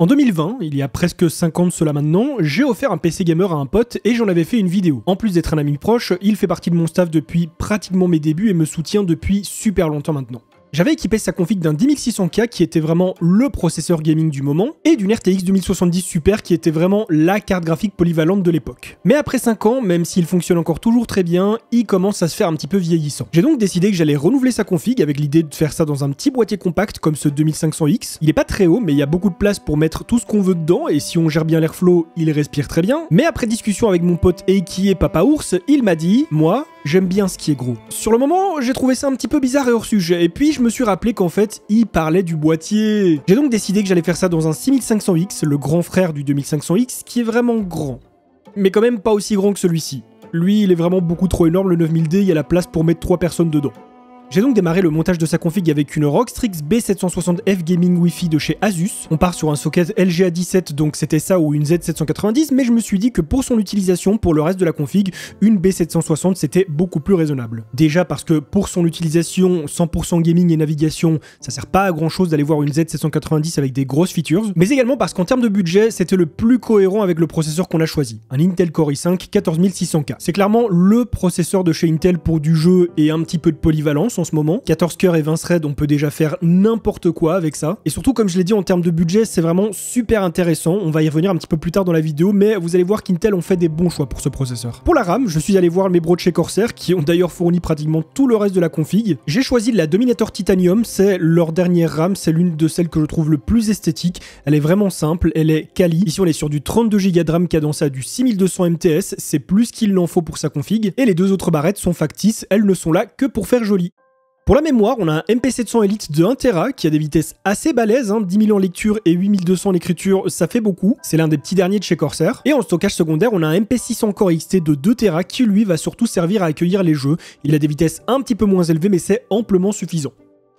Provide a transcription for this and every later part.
En 2020, il y a presque 5 ans de cela maintenant, j'ai offert un PC gamer à un pote et j'en avais fait une vidéo. En plus d'être un ami proche, il fait partie de mon staff depuis pratiquement mes débuts et me soutient depuis super longtemps maintenant. J'avais équipé sa config d'un 10600K qui était vraiment le processeur gaming du moment et d'une RTX 2070 Super qui était vraiment la carte graphique polyvalente de l'époque. Mais après 5 ans, même s'il fonctionne encore toujours très bien, il commence à se faire un petit peu vieillissant. J'ai donc décidé que j'allais renouveler sa config avec l'idée de faire ça dans un petit boîtier compact comme ce 2500X. Il est pas très haut mais il y a beaucoup de place pour mettre tout ce qu'on veut dedans et si on gère bien l'airflow, il respire très bien. Mais après discussion avec mon pote et qui est Papa Ours, il m'a dit « Moi, j'aime bien ce qui est gros ». Sur le moment, j'ai trouvé ça un petit peu bizarre et hors sujet et puis je me suis rappelé qu'en fait, il parlait du boîtier. J'ai donc décidé que j'allais faire ça dans un 6500X, le grand frère du 2500X, qui est vraiment grand. Mais quand même pas aussi grand que celui-ci. Lui, il est vraiment beaucoup trop énorme, le 9000D, il y a la place pour mettre 3 personnes dedans. J'ai donc démarré le montage de sa config avec une ROG Strix B760F Gaming Wi-Fi de chez Asus. On part sur un socket LGA 17, donc c'était ça ou une Z790, mais je me suis dit que pour son utilisation, pour le reste de la config, une B760 c'était beaucoup plus raisonnable. Déjà parce que pour son utilisation 100% gaming et navigation, ça sert pas à grand chose d'aller voir une Z790 avec des grosses features, mais également parce qu'en termes de budget, c'était le plus cohérent avec le processeur qu'on a choisi. Un Intel Core i5 14600K. C'est clairement le processeur de chez Intel pour du jeu et un petit peu de polyvalence en ce moment. 14 cœurs et 20 threads, on peut déjà faire n'importe quoi avec ça. Et surtout, comme je l'ai dit, en termes de budget, c'est vraiment super intéressant. On va y revenir un petit peu plus tard dans la vidéo, mais vous allez voir qu'Intel ont fait des bons choix pour ce processeur. Pour la RAM, je suis allé voir mes bros de chez Corsair, qui ont d'ailleurs fourni pratiquement tout le reste de la config. J'ai choisi la Dominator Titanium, c'est leur dernière RAM, c'est l'une de celles que je trouve le plus esthétique. Elle est vraiment simple, elle est quali. Ici, on est sur du 32 Go de RAM cadencé à du 6200 MTS, c'est plus qu'il n'en faut pour sa config. Et les deux autres barrettes sont factices, elles ne sont là que pour faire joli. Pour la mémoire, on a un MP700 Elite de 1TB qui a des vitesses assez balèzes, 10 000 en lecture et 8200 en écriture, ça fait beaucoup. C'est l'un des petits derniers de chez Corsair. Et en stockage secondaire, on a un MP600 Core XT de 2TB qui lui va surtout servir à accueillir les jeux. Il a des vitesses un petit peu moins élevées mais c'est amplement suffisant.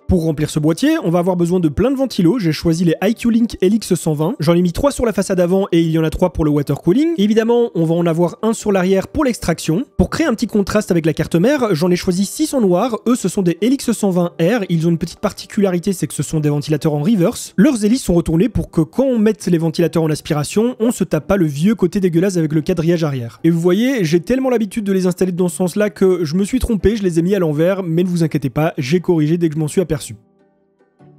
Pour remplir ce boîtier, on va avoir besoin de plein de ventilos. J'ai choisi les IQ Link LX120. J'en ai mis 3 sur la façade avant et il y en a 3 pour le water cooling. Évidemment, on va en avoir un sur l'arrière pour l'extraction. Pour créer un petit contraste avec la carte mère, j'en ai choisi 6 en noir. Eux, ce sont des LX120R. Ils ont une petite particularité, c'est que ce sont des ventilateurs en reverse. Leurs hélices sont retournées pour que quand on mette les ventilateurs en aspiration, on se tape pas le vieux côté dégueulasse avec le quadrillage arrière. Et vous voyez, j'ai tellement l'habitude de les installer dans ce sens-là que je me suis trompé, je les ai mis à l'envers, mais ne vous inquiétez pas, j'ai corrigé dès que je m'en suis aperçu.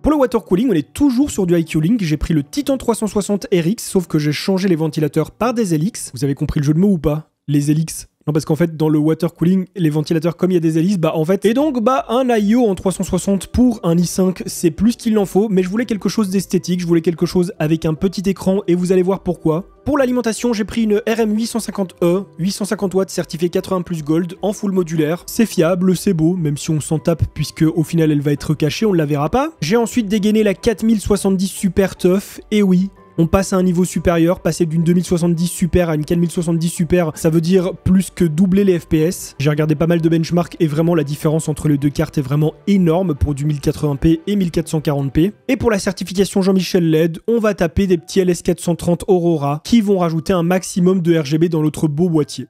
Pour le water cooling, on est toujours sur du IQ Link. J'ai pris le Titan 360 RX, sauf que j'ai changé les ventilateurs par des hélices. Vous avez compris le jeu de mots ou pas? Les hélices. Non, parce qu'en fait, dans le water cooling, les ventilateurs, comme il y a des hélices, et donc, un IO en 360 pour un i5, c'est plus qu'il n'en faut, mais je voulais quelque chose d'esthétique, je voulais quelque chose avec un petit écran, et vous allez voir pourquoi. Pour l'alimentation, j'ai pris une RM850E, 850 watts certifiée 80+ Gold, en full modulaire. C'est fiable, c'est beau, même si on s'en tape, puisque au final, elle va être cachée, on ne la verra pas. J'ai ensuite dégainé la 4070 Super Tough, et oui, on passe à un niveau supérieur, passer d'une 2070 Super à une 4070 Super, ça veut dire plus que doubler les FPS. J'ai regardé pas mal de benchmarks et vraiment la différence entre les deux cartes est vraiment énorme pour du 1080p et 1440p. Et pour la certification Jean-Michel LED, on va taper des petits LS430 Aurora qui vont rajouter un maximum de RGB dans notre beau boîtier.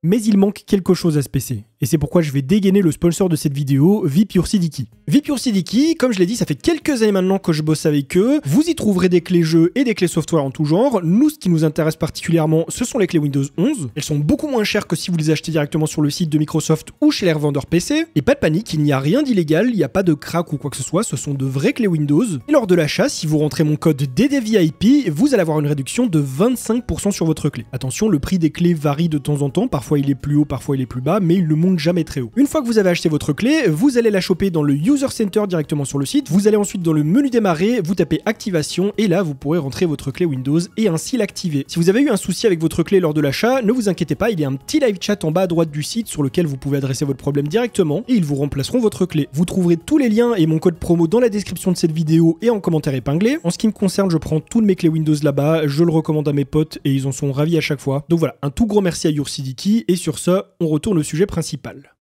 Mais il manque quelque chose à ce PC. Et c'est pourquoi je vais dégainer le sponsor de cette vidéo, Vpure Sidiki. Vpure Sidiki, comme je l'ai dit, ça fait quelques années maintenant que je bosse avec eux. Vous y trouverez des clés jeux et des clés software en tout genre. Nous, ce qui nous intéresse particulièrement, ce sont les clés Windows 11. Elles sont beaucoup moins chères que si vous les achetez directement sur le site de Microsoft ou chez les revendeurs PC. Et pas de panique, il n'y a rien d'illégal, il n'y a pas de crack ou quoi que ce soit, ce sont de vraies clés Windows. Et lors de l'achat, si vous rentrez mon code DDVIP, vous allez avoir une réduction de 25% sur votre clé. Attention, le prix des clés varie de temps en temps, parfois il est plus haut, parfois il est plus bas, mais il ne monte jamais très haut. Une fois que vous avez acheté votre clé, vous allez la choper dans le User Center directement sur le site, vous allez ensuite dans le menu démarrer, vous tapez activation et là vous pourrez rentrer votre clé Windows et ainsi l'activer. Si vous avez eu un souci avec votre clé lors de l'achat, ne vous inquiétez pas, il y a un petit live chat en bas à droite du site sur lequel vous pouvez adresser votre problème directement et ils vous remplaceront votre clé. Vous trouverez tous les liens et mon code promo dans la description de cette vidéo et en commentaire épinglé. En ce qui me concerne, je prends toutes mes clés Windows là-bas, je le recommande à mes potes et ils en sont ravis à chaque fois. Donc voilà, un tout gros merci à Vpure Sidiki et sur ce, on retourne au sujet principal.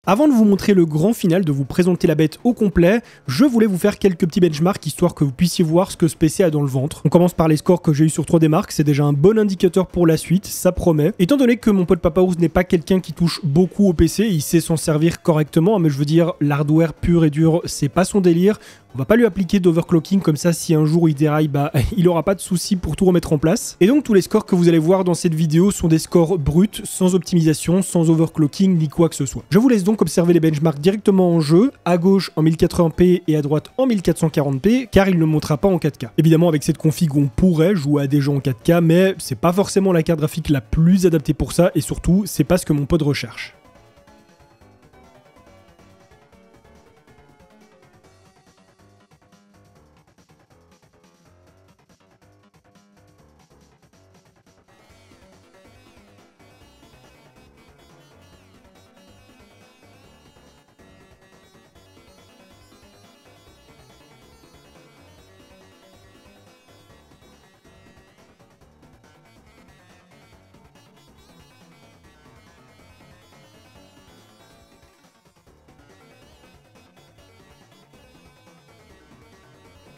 Avant de vous montrer le grand final, de vous présenter la bête au complet, je voulais vous faire quelques petits benchmarks histoire que vous puissiez voir ce que ce PC a dans le ventre. On commence par les scores que j'ai eu sur 3D Mark, c'est déjà un bon indicateur pour la suite, ça promet. Étant donné que mon pote Papaours n'est pas quelqu'un qui touche beaucoup au PC, il sait s'en servir correctement, mais je veux dire, l'hardware pur et dur, c'est pas son délire. On va pas lui appliquer d'overclocking comme ça, si un jour il déraille, bah il aura pas de souci pour tout remettre en place. Et donc tous les scores que vous allez voir dans cette vidéo sont des scores bruts, sans optimisation, sans overclocking ni quoi que ce soit. Je vous laisse donc observer les benchmarks directement en jeu, à gauche en 1080p et à droite en 1440p, car il ne montera pas en 4K. Évidemment avec cette config on pourrait jouer à des jeux en 4K, mais c'est pas forcément la carte graphique la plus adaptée pour ça, et surtout c'est pas ce que mon pote recherche.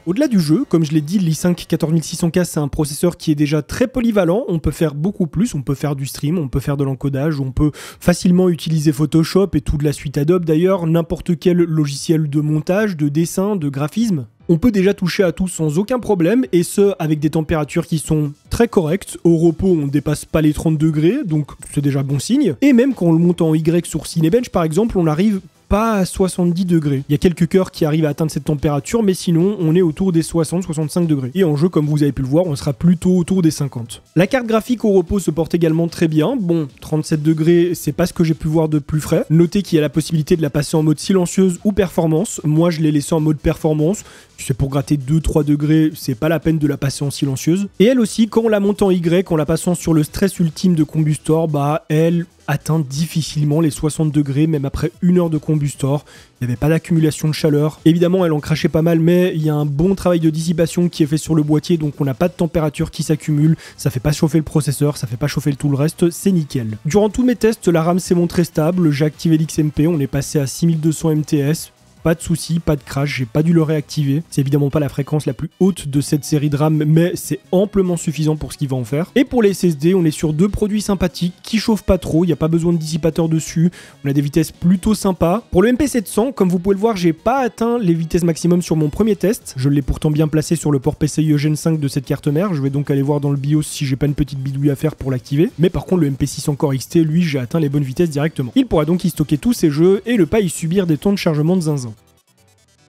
Au-delà du jeu, comme je l'ai dit, l'i5 14600K c'est un processeur qui est déjà très polyvalent, on peut faire beaucoup plus, on peut faire du stream, on peut faire de l'encodage, on peut facilement utiliser Photoshop et toute la suite Adobe d'ailleurs, n'importe quel logiciel de montage, de dessin, de graphisme. On peut déjà toucher à tout sans aucun problème, et ce, avec des températures qui sont très correctes. Au repos, on ne dépasse pas les 30 degrés, donc c'est déjà bon signe. Et même quand on le monte en Y sur Cinebench par exemple, on arrive pas à 70 degrés. Il y a quelques cœurs qui arrivent à atteindre cette température, mais sinon, on est autour des 60-65 degrés. Et en jeu, comme vous avez pu le voir, on sera plutôt autour des 50. La carte graphique au repos se porte également très bien. Bon, 37 degrés, c'est pas ce que j'ai pu voir de plus frais. Notez qu'il y a la possibilité de la passer en mode silencieuse ou performance. Moi, je l'ai laissé en mode performance. Si c'est pour gratter 2-3 degrés, c'est pas la peine de la passer en silencieuse. Et elle aussi, quand on la monte en Y, en la passant sur le stress ultime de Combustor, bah, elle atteint difficilement les 60 degrés, même après 1 heure de Combustor. Il n'y avait pas d'accumulation de chaleur. Évidemment, elle en crachait pas mal, mais il y a un bon travail de dissipation qui est fait sur le boîtier, donc on n'a pas de température qui s'accumule. Ça fait pas chauffer le processeur, ça fait pas chauffer tout le reste, c'est nickel. Durant tous mes tests, la RAM s'est montrée stable. J'ai activé l'XMP, on est passé à 6200 MTS. Pas de soucis, pas de crash, j'ai pas dû le réactiver. C'est évidemment pas la fréquence la plus haute de cette série de RAM, mais c'est amplement suffisant pour ce qu'il va en faire. Et pour les SSD, on est sur deux produits sympathiques qui chauffent pas trop, il n'y a pas besoin de dissipateur dessus, on a des vitesses plutôt sympas. Pour le MP700, comme vous pouvez le voir, j'ai pas atteint les vitesses maximum sur mon premier test. Je l'ai pourtant bien placé sur le port PCIe Gen 5 de cette carte mère. Je vais donc aller voir dans le BIOS si j'ai pas une petite bidouille à faire pour l'activer. Mais par contre, le MP600 Core XT, lui, j'ai atteint les bonnes vitesses directement. Il pourra donc y stocker tous ses jeux et ne pas y subir des temps de chargement de zinzin.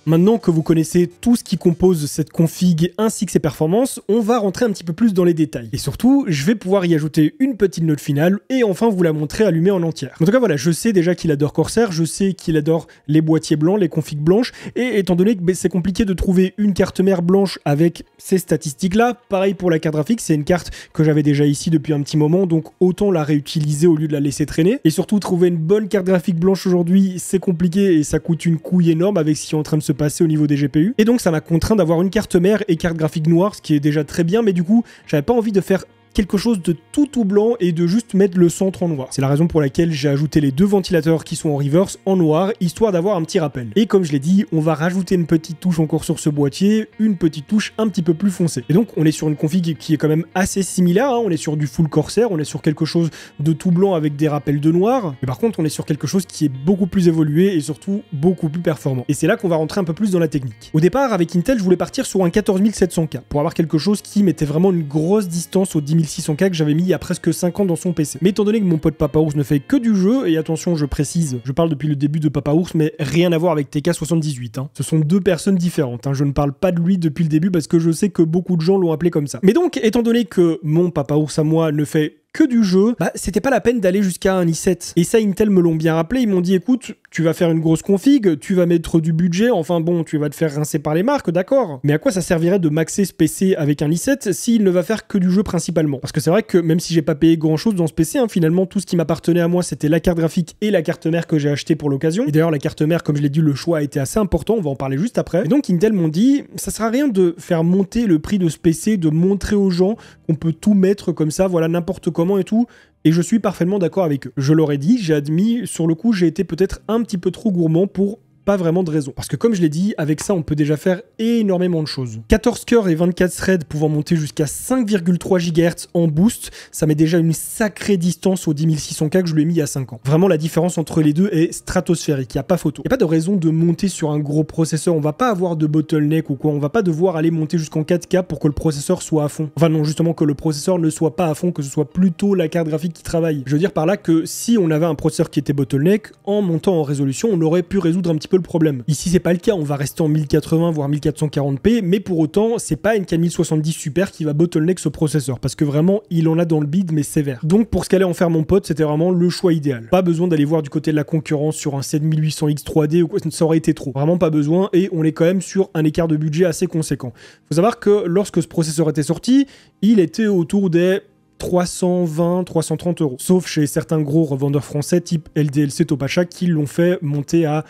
Maintenant que vous connaissez tout ce qui compose cette config ainsi que ses performances, on va rentrer un petit peu plus dans les détails. Et surtout, je vais pouvoir y ajouter une petite note finale et enfin vous la montrer allumée en entière. En tout cas voilà, je sais déjà qu'il adore Corsair, je sais qu'il adore les boîtiers blancs, les configs blanches, et étant donné que c'est compliqué de trouver une carte mère blanche avec ces statistiques-là, pareil pour la carte graphique, c'est une carte que j'avais déjà ici depuis un petit moment, donc autant la réutiliser au lieu de la laisser traîner. Et surtout, trouver une bonne carte graphique blanche aujourd'hui, c'est compliqué et ça coûte une couille énorme avec ce qui est en train de se passer au niveau des GPU. Et donc ça m'a contraint d'avoir une carte mère et carte graphique noire, ce qui est déjà très bien, mais du coup, j'avais pas envie de faire quelque chose de tout blanc et de juste mettre le centre en noir. C'est la raison pour laquelle j'ai ajouté les deux ventilateurs qui sont en reverse en noir, histoire d'avoir un petit rappel. Et comme je l'ai dit, on va rajouter une petite touche encore sur ce boîtier, une petite touche un petit peu plus foncée. Et donc on est sur une config qui est quand même assez similaire, hein. On est sur du full Corsair, on est sur quelque chose de tout blanc avec des rappels de noir, mais par contre on est sur quelque chose qui est beaucoup plus évolué et surtout beaucoup plus performant. Et c'est là qu'on va rentrer un peu plus dans la technique. Au départ, avec Intel, je voulais partir sur un 14700K pour avoir quelque chose qui mettait vraiment une grosse distance au 10600K que j'avais mis il y a presque 5 ans dans son PC. Mais étant donné que mon pote Papaours ne fait que du jeu, et attention je précise, je parle depuis le début de Papaours, mais rien à voir avec TK78, hein. Ce sont deux personnes différentes, hein. Je ne parle pas de lui depuis le début parce que je sais que beaucoup de gens l'ont appelé comme ça. Mais donc, étant donné que mon Papaours à moi ne fait que du jeu, bah c'était pas la peine d'aller jusqu'à un i7. Et ça, Intel me l'ont bien rappelé, ils m'ont dit écoute, tu vas faire une grosse config, tu vas mettre du budget, enfin bon, tu vas te faire rincer par les marques, d'accord. Mais à quoi ça servirait de maxer ce PC avec un i7 s'il ne va faire que du jeu principalement? Parce que c'est vrai que même si j'ai pas payé grand chose dans ce PC, hein, finalement tout ce qui m'appartenait à moi c'était la carte graphique et la carte mère que j'ai acheté pour l'occasion. Et d'ailleurs la carte mère, comme je l'ai dit, le choix a été assez important, on va en parler juste après. Et donc Intel m'ont dit, ça sert à rien de faire monter le prix de ce PC, de montrer aux gens qu'on peut tout mettre comme ça, voilà, n'importe comment, moment et tout. Et je suis parfaitement d'accord avec eux. Je leur ai dit, j'ai admis, sur le coup, j'ai été peut-être un petit peu trop gourmand pour pas vraiment de raison. Parce que comme je l'ai dit, avec ça, on peut déjà faire énormément de choses. 14 cœurs et 24 threads pouvant monter jusqu'à 5,3 GHz en boost, ça met déjà une sacrée distance au 10600K que je lui ai mis il y a 5 ans. Vraiment, la différence entre les deux est stratosphérique, il n'y a pas photo. Il n'y a pas de raison de monter sur un gros processeur, on va pas avoir de bottleneck ou quoi, on va pas devoir aller monter jusqu'en 4K pour que le processeur soit à fond. Enfin non, justement que le processeur ne soit pas à fond, que ce soit plutôt la carte graphique qui travaille. Je veux dire par là que si on avait un processeur qui était bottleneck, en montant en résolution, on aurait pu résoudre un petit peu le problème. Ici, c'est pas le cas, on va rester en 1080 voire 1440p, mais pour autant, c'est pas une 4070 Super qui va bottleneck ce processeur parce que vraiment, il en a dans le bide mais sévère. Donc pour ce qu'allait en faire mon pote, c'était vraiment le choix idéal. Pas besoin d'aller voir du côté de la concurrence sur un 7800X 3D ou quoi, ça aurait été trop. Vraiment pas besoin et on est quand même sur un écart de budget assez conséquent. Faut savoir que lorsque ce processeur était sorti, il était autour des 320, 330 €. Sauf chez certains gros revendeurs français type LDLC Topacha qui l'ont fait monter à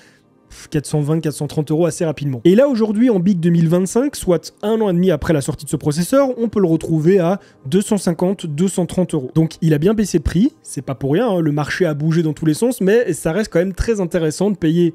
420, 430 € assez rapidement. Et là aujourd'hui en Big 2025, soit un an et demi après la sortie de ce processeur, on peut le retrouver à 250, 230 €. Donc il a bien baissé de prix, c'est pas pour rien, hein, le marché a bougé dans tous les sens, mais ça reste quand même très intéressant de payer,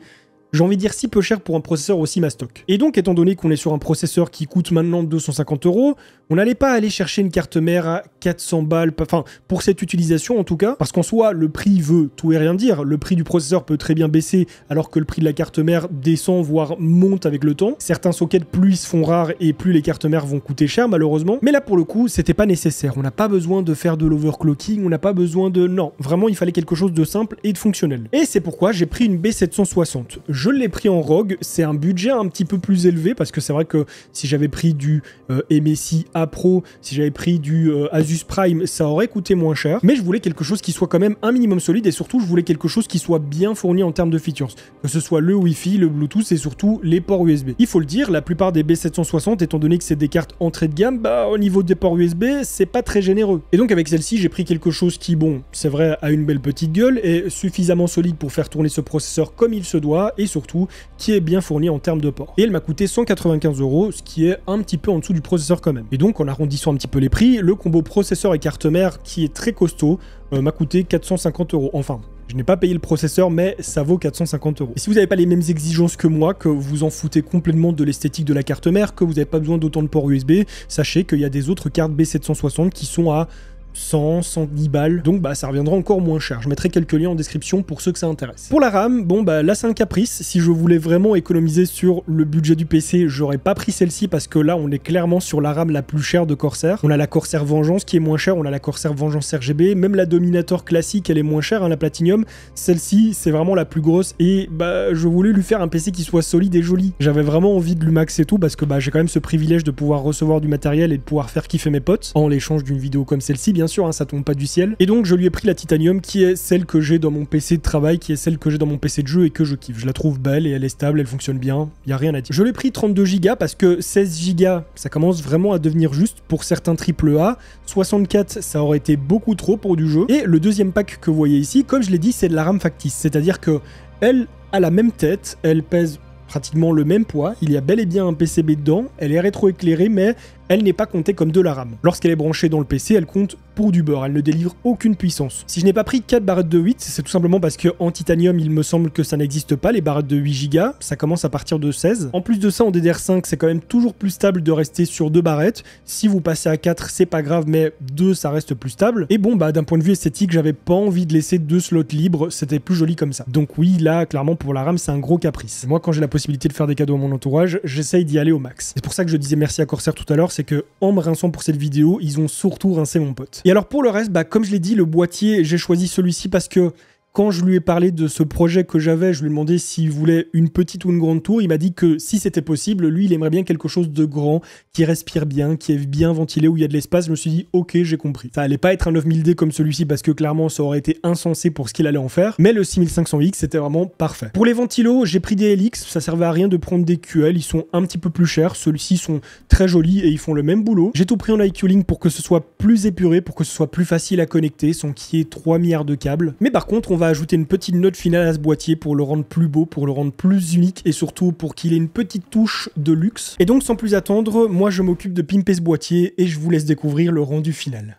j'ai envie de dire, si peu cher pour un processeur aussi mastoc. Et donc, étant donné qu'on est sur un processeur qui coûte maintenant 250 €, on n'allait pas aller chercher une carte mère à 400 balles, enfin, pour cette utilisation en tout cas, parce qu'en soi, le prix veut tout et rien dire. Le prix du processeur peut très bien baisser, alors que le prix de la carte mère descend, voire monte avec le temps. Certains sockets, plus ils se font rares et plus les cartes mères vont coûter cher, malheureusement. Mais là, pour le coup, c'était pas nécessaire. On n'a pas besoin de faire de l'overclocking, on n'a pas besoin de... Non, vraiment, il fallait quelque chose de simple et de fonctionnel. Et c'est pourquoi j'ai pris une B760. Je l'ai pris en ROG, c'est un budget un petit peu plus élevé parce que c'est vrai que si j'avais pris du MSI A Pro, si j'avais pris du Asus Prime, ça aurait coûté moins cher. Mais je voulais quelque chose qui soit quand même un minimum solide et surtout je voulais quelque chose qui soit bien fourni en termes de features. Que ce soit le Wi-Fi, le Bluetooth et surtout les ports USB. Il faut le dire, la plupart des B760, étant donné que c'est des cartes entrée de gamme, bah au niveau des ports USB, c'est pas très généreux. Et donc avec celle-ci, j'ai pris quelque chose qui, bon, c'est vrai, a une belle petite gueule et suffisamment solide pour faire tourner ce processeur comme il se doit et surtout qui est bien fourni en termes de ports. Et elle m'a coûté 195 €, ce qui est un petit peu en dessous du processeur quand même. Et donc en arrondissant un petit peu les prix, le combo processeur et carte mère qui est très costaud m'a coûté 450 €. Enfin, je n'ai pas payé le processeur, mais ça vaut 450 €. Et si vous n'avez pas les mêmes exigences que moi, que vous en foutez complètement de l'esthétique de la carte mère, que vous n'avez pas besoin d'autant de ports USB, sachez qu'il y a des autres cartes B760 qui sont à 100, 110 balles, donc bah ça reviendra encore moins cher. Je mettrai quelques liens en description pour ceux que ça intéresse. Pour la RAM, bon bah là c'est un caprice. Si je voulais vraiment économiser sur le budget du PC, j'aurais pas pris celle-ci parce que là on est clairement sur la RAM la plus chère de Corsair. On a la Corsair Vengeance qui est moins chère, on a la Corsair Vengeance RGB, même la Dominator classique elle est moins chère, hein, la Platinum. Celle-ci c'est vraiment la plus grosse et bah je voulais lui faire un PC qui soit solide et joli. J'avais vraiment envie de lui maxer tout parce que bah j'ai quand même ce privilège de pouvoir recevoir du matériel et de pouvoir faire kiffer mes potes en l'échange d'une vidéo comme celle-ci. Bien sûr, hein, ça tombe pas du ciel. Et donc je lui ai pris la Titanium qui est celle que j'ai dans mon PC de travail, qui est celle que j'ai dans mon PC de jeu et que je kiffe. Je la trouve belle et elle est stable, elle fonctionne bien, y a rien à dire. Je lui ai pris 32 Go parce que 16 Go ça commence vraiment à devenir juste pour certains AAA. 64 ça aurait été beaucoup trop pour du jeu. Et le deuxième pack que vous voyez ici, comme je l'ai dit, c'est de la RAM factice. C'est-à-dire que elle a la même tête, elle pèse pratiquement le même poids, il y a bel et bien un PCB dedans, elle est rétroéclairée mais elle n'est pas comptée comme de la RAM. Lorsqu'elle est branchée dans le PC, elle compte pour du beurre, elle ne délivre aucune puissance. Si je n'ai pas pris 4 barrettes de 8, c'est tout simplement parce qu'en titanium, il me semble que ça n'existe pas, les barrettes de 8 Go, ça commence à partir de 16. En plus de ça, en DDR5, c'est quand même toujours plus stable de rester sur 2 barrettes. Si vous passez à 4, c'est pas grave, mais 2, ça reste plus stable. Et bon, bah d'un point de vue esthétique, j'avais pas envie de laisser 2 slots libres, c'était plus joli comme ça. Donc oui, là, clairement, pour la RAM, c'est un gros caprice. Moi, quand j'ai la possibilité de faire des cadeaux à mon entourage, j'essaye d'y aller au max. C'est pour ça que je disais merci à Corsair tout à l'heure, c'est que en me rinçant pour cette vidéo, ils ont surtout rincé mon pote. Et alors pour le reste, bah comme je l'ai dit, le boîtier, j'ai choisi celui-ci parce que quand je lui ai parlé de ce projet que j'avais, je lui ai demandé s'il voulait une petite ou une grande tour. Il m'a dit que si c'était possible, lui, il aimerait bien quelque chose de grand, qui respire bien, qui est bien ventilé, où il y a de l'espace. Je me suis dit, ok, j'ai compris. Ça allait pas être un 9000D comme celui-ci parce que clairement, ça aurait été insensé pour ce qu'il allait en faire. Mais le 6500X, c'était vraiment parfait. Pour les ventilos, j'ai pris des LX. Ça servait à rien de prendre des QL. Ils sont un petit peu plus chers. Ceux-ci sont très jolis et ils font le même boulot. J'ai tout pris en iQ-Link pour que ce soit plus épuré, pour que ce soit plus facile à connecter, sans qu'il y ait 3 milliards de câbles. Mais par contre, on va ajouter une petite note finale à ce boîtier pour le rendre plus beau, pour le rendre plus unique et surtout pour qu'il ait une petite touche de luxe. Et donc sans plus attendre, moi je m'occupe de pimper ce boîtier et je vous laisse découvrir le rendu final.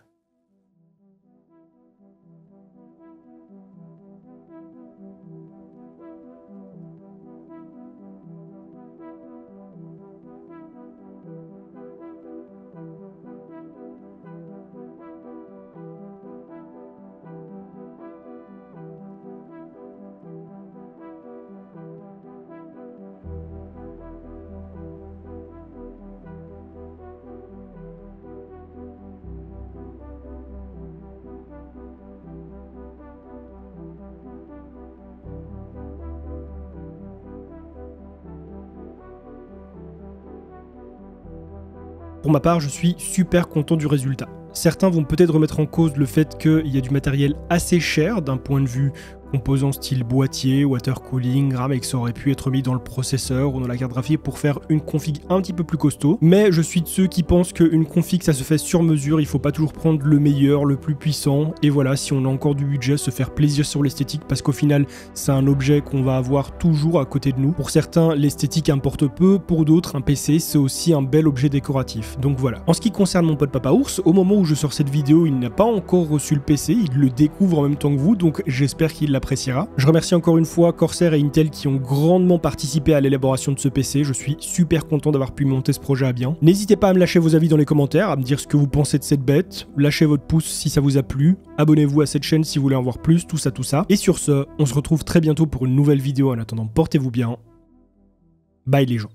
Pour ma part, je suis super content du résultat. Certains vont peut-être remettre en cause le fait qu'il y a du matériel assez cher d'un point de vue composants style boîtier, water cooling, RAM, et que ça aurait pu être mis dans le processeur ou dans la carte graphique pour faire une config un petit peu plus costaud. Mais je suis de ceux qui pensent qu'une config ça se fait sur mesure, il faut pas toujours prendre le meilleur, le plus puissant, et voilà, si on a encore du budget, se faire plaisir sur l'esthétique, parce qu'au final, c'est un objet qu'on va avoir toujours à côté de nous. Pour certains, l'esthétique importe peu, pour d'autres, un PC c'est aussi un bel objet décoratif. Donc voilà. En ce qui concerne mon pote Papa Ours, au moment où je sors cette vidéo, il n'a pas encore reçu le PC, il le découvre en même temps que vous, donc j'espère qu'il l'appréciera. Je remercie encore une fois Corsair et Intel qui ont grandement participé à l'élaboration de ce PC, je suis super content d'avoir pu monter ce projet à bien. N'hésitez pas à me lâcher vos avis dans les commentaires, à me dire ce que vous pensez de cette bête, lâchez votre pouce si ça vous a plu, abonnez-vous à cette chaîne si vous voulez en voir plus, tout ça. Et sur ce, on se retrouve très bientôt pour une nouvelle vidéo, en attendant portez-vous bien, bye les gens.